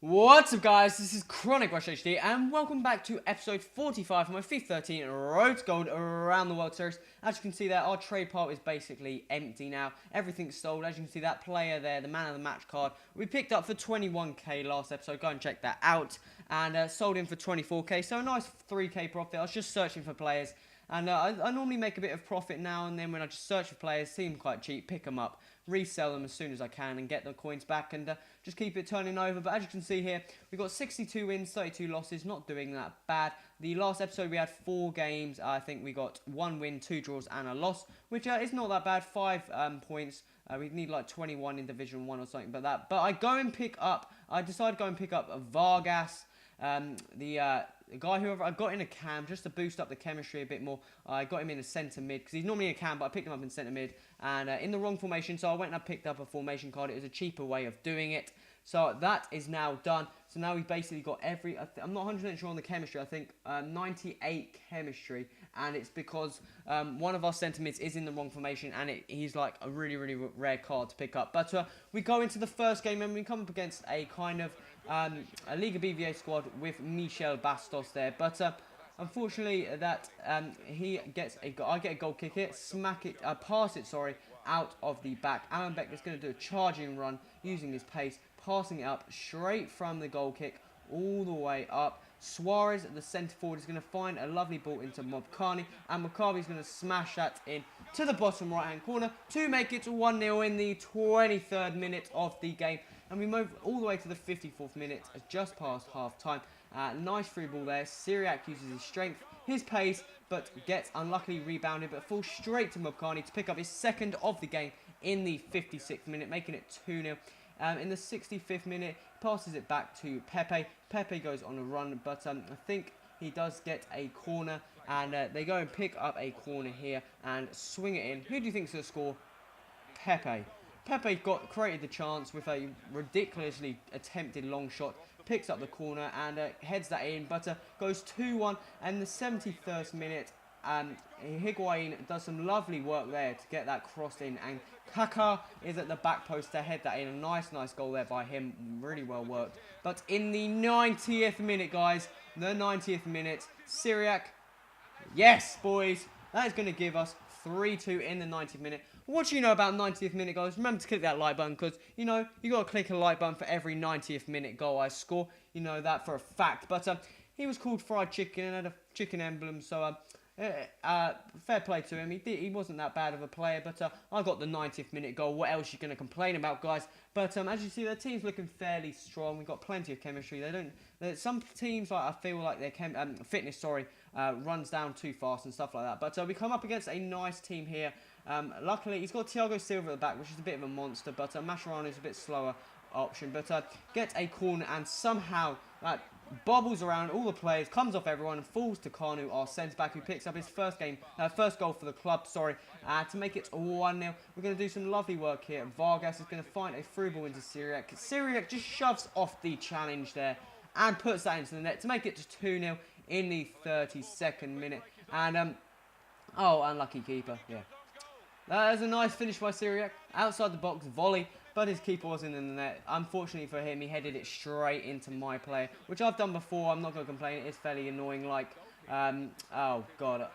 What's up, guys? This is Chronic Rush HD, and welcome back to episode 45 of my FIFA 13 Road to Gold Around the World series. As you can see there, our trade pile is basically empty now. Everything's sold. As you can see, that player there, the man of the match card, we picked up for 21k last episode. Go and check that out. And sold him for 24k, so a nice 3k profit. I was just searching for players. And I normally make a bit of profit now and then when I just search for players, see them quite cheap, pick them up, resell them as soon as I can and get the coins back and just keep it turning over. But as you can see here, we've got 62 wins, 32 losses, not doing that bad. The last episode we had 4 games. I think we got 1 win, 2 draws and a loss, which is not that bad, 5 points. We need like 21 in Division 1 or something like that. But I decided to go and pick up Vargas, the guy whoever I got in a cam just to boost up the chemistry a bit more. I got him in a centre mid because he's normally a cam, but I picked him up in centre mid and in the wrong formation. So I went and I picked up a formation card. It was a cheaper way of doing it. So that is now done. So now we've basically got I'm not 100% sure on the chemistry. I think 98 chemistry, and it's because one of our centre mids is in the wrong formation, and he's like a really, really rare card to pick up. But we go into the first game, and we come up against a kind of a Liga BVA squad with Michel Bastos there, but unfortunately that I get a goal kick here, pass it out of the back. Alan Beck is going to do a charging run using his pace, passing it up straight from the goal kick all the way up. Suarez, the centre forward, is going to find a lovely ball into Mobkani, and Maccabi is going to smash that in to the bottom right-hand corner to make it 1-0 in the 23rd minute of the game. And we move all the way to the 54th minute, just past half-time. Nice free ball there. Syriac uses his strength, his pace, but gets unluckily rebounded, but falls straight to Mobkani to pick up his second of the game in the 56th minute, making it 2-0. In the 65th minute, passes it back to Pepe. Pepe goes on a run, but I think he does get a corner, and they go and pick up a corner here and swing it in. Who do you think is going to score? Pepe. Pepe created the chance with a ridiculously attempted long shot, picks up the corner and heads that in, but goes 2-1. And the 71st minute, Higuain does some lovely work there to get that cross in, and Kaká is at the back post to head that in. A nice goal there by him, really well worked. But in the 90th minute, guys, the 90th minute, Syriac, yes, boys, that is going to give us 3-2 in the 90th minute. What do you know about 90th minute goals? Remember to click that like button, because, you know, you got to click a like button for every 90th minute goal I score. You know that for a fact. But he was called Fried Chicken and had a chicken emblem, so fair play to him. He wasn't that bad of a player, but I got the 90th minute goal. What else are you going to complain about, guys? But as you see, their team's looking fairly strong. We've got plenty of chemistry. Some teams, like, I feel like their fitness, runs down too fast and stuff like that. But we come up against a nice team here. Luckily, he's got Thiago Silva at the back, which is a bit of a monster, but Mascherano is a bit slower option. But gets a corner and somehow that bobbles around all the players, comes off everyone and falls to Kanu, our centre-back, who picks up his first goal for the club, to make it 1-0. We're going to do some lovely work here. Vargas is going to find a through ball into Syriac. Syriac just shoves off the challenge there and puts that into the net to make it 2-0 in the 32nd minute. And, oh, unlucky keeper, yeah. That is a nice finish by Syriac. Outside the box, volley, but his keeper wasn't in the net. Unfortunately for him, he headed it straight into my player, which I've done before. I'm not going to complain. It is fairly annoying. Like, oh, God.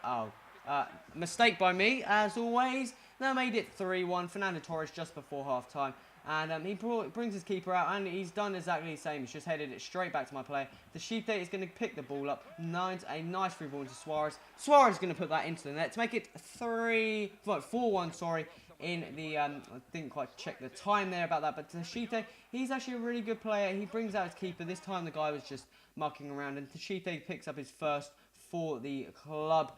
Mistake by me, as always. That made it 3-1. Fernando Torres just before half-time. And he brings his keeper out, and he's done exactly the same. He's just headed it straight back to my player. The Tchité is going to pick the ball up. A nice free ball into Suarez. Suarez is going to put that into the net to make it 4-1, in the, I didn't quite check the time there about that, but Tchité, he's actually a really good player. He brings out his keeper. This time the guy was just mucking around, and Tchité picks up his first for the club.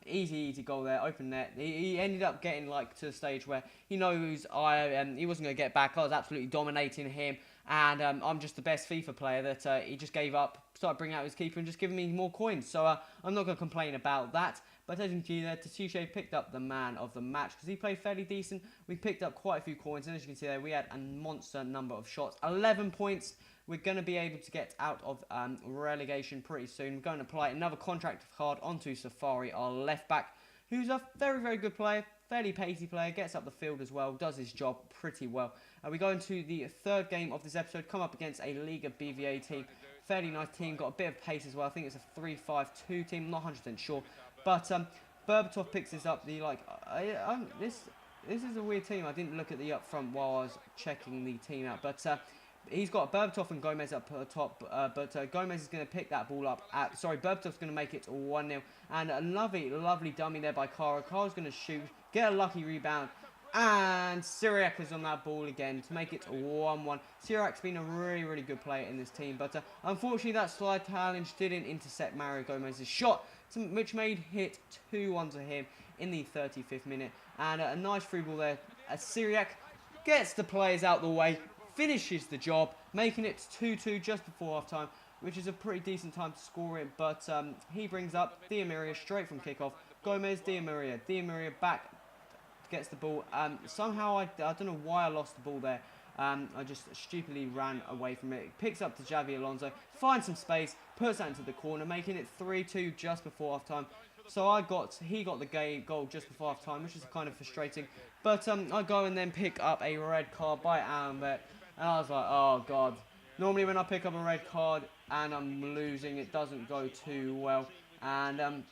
Easy goal there, open net. He ended up getting to the stage where he knows he wasn't going to get back. I was absolutely dominating him, and I'm just the best FIFA player that he just gave up, started bringing out his keeper and just giving me more coins. So I'm not going to complain about that. But as you can see there, Tchité picked up the man of the match because he played fairly decent. We picked up quite a few coins, and as you can see there, we had a monster number of shots. 11 points. We're going to be able to get out of relegation pretty soon. We're going to apply another contract card onto Safari, our left back, who's a very good player. fairly pacey player, gets up the field as well, does his job pretty well. We go into the third game of this episode, come up against a Liga BVA team. Fairly nice team, got a bit of pace as well. I think it's a 3-5-2 team, not 100% sure. But Berbatov picks this up. This is a weird team. I didn't look at the up front while I was checking the team out. But he's got Berbatov and Gomez up top. But Gomez is going to pick that ball up. Berbatov's going to make it 1-0. And a lovely dummy there by Kara. Kara's going to shoot, get a lucky rebound. And Syriac is on that ball again to make it 1-1. Syriac's been a really good player in this team, but unfortunately that slide challenge didn't intercept Mario Gomez's shot, which made hit 2-1 to him in the 35th minute. And a nice free ball there. Syriac gets the players out the way, finishes the job, making it 2-2 just before half time, which is a pretty decent time to score it. But he brings up Di Maria straight from kickoff. Gomez, Di Maria back. Gets the ball. Somehow, I don't know why I lost the ball there. I just stupidly ran away from it. Picks up to Javi Alonso, finds some space, puts that into the corner, making it 3-2 just before half time. So he got the goal just before half time, which is kind of frustrating. But I go and then pick up a red card by Allenbeck, and I was like, oh god. Normally when I pick up a red card and I'm losing, it doesn't go too well. And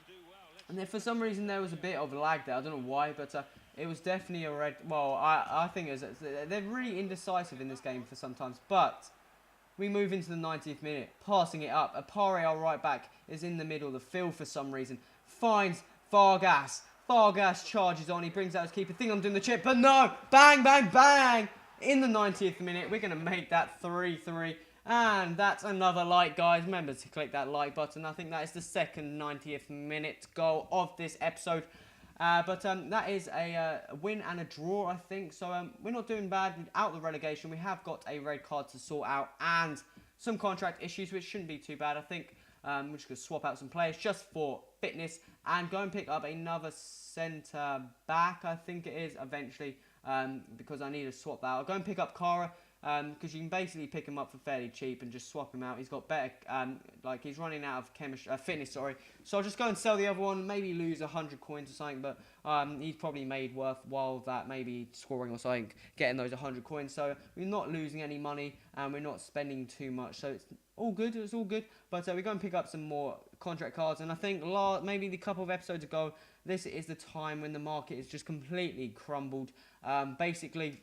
then for some reason there was a bit of lag there. I don't know why, but it was definitely a red. Well, I think they're really indecisive in this game for sometimes. But we move into the 90th minute, passing it up. Apare, our right back, is in the middle of the field for some reason. Finds Vargas. Vargas charges on. He brings out his keeper. Think I'm doing the chip, but no! Bang, bang, bang! In the 90th minute, we're going to make that 3-3. And that's another like, guys. Remember to click that like button. I think that is the second 90th minute goal of this episode. But that is a win and a draw, I think. So we're not doing bad without the relegation. We have got a red card to sort out and some contract issues, which shouldn't be too bad. I think we're just going to swap out some players just for fitness and go and pick up another centre back, I think it is, eventually, because I need to swap that out. I'll go and pick up Kara. Because you can basically pick him up for fairly cheap and just swap him out. He's got better, he's running out of fitness, sorry. So I'll just go and sell the other one, maybe lose 100 coins or something, but he's probably made worthwhile that, maybe scoring or something, getting those 100 coins. So we're not losing any money and we're not spending too much. So it's all good, But we go and pick up some more contract cards, and I think maybe a couple of episodes ago, this is the time when the market is just completely crumbled. Basically,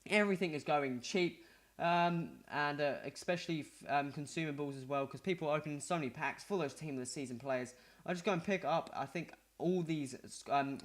everything is going cheap, and especially consumables as well, because people are opening so many packs for those team of the season players. I just go and pick up, I think, all these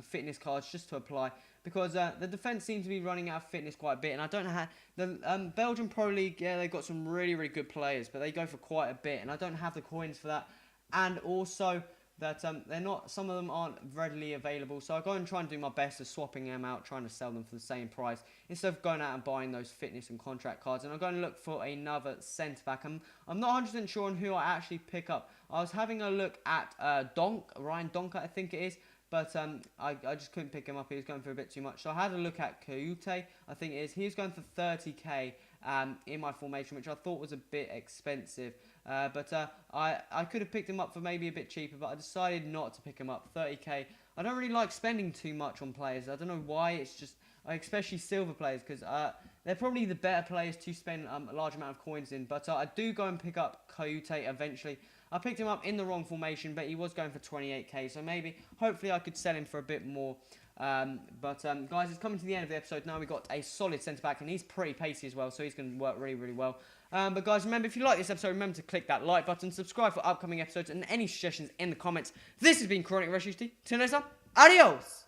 fitness cards just to apply, because the defense seems to be running out of fitness quite a bit, and I don't know how the Belgian Pro League. Yeah, they've got some really good players, but they go for quite a bit, and I don't have the coins for that, and also that some of them aren't readily available, so I go and try and do my best of swapping them out, trying to sell them for the same price, instead of going out and buying those fitness and contract cards. And I'm going to look for another centre-back. I'm not 100% sure on who I actually pick up. I was having a look at Ryan Donker, I think it is, but I just couldn't pick him up. He was going for a bit too much. So I had a look at Tchité, I think it is. He was going for 30k in my formation, which I thought was a bit expensive. But I could have picked him up for maybe a bit cheaper, but I decided not to pick him up. 30k. I don't really like spending too much on players. I don't know why. It's just, especially silver players, because they're probably the better players to spend a large amount of coins in. But I do go and pick up Tchité eventually. I picked him up in the wrong formation, but he was going for 28k. So maybe, hopefully I could sell him for a bit more. Guys, it's coming to the end of the episode now. We've got a solid centre-back, and he's pretty pacey as well, so he's going to work really well. But guys, remember, if you like this episode, remember to click that like button, subscribe for upcoming episodes, and any suggestions in the comments. This has been Chronic Rush. Till next time, adios!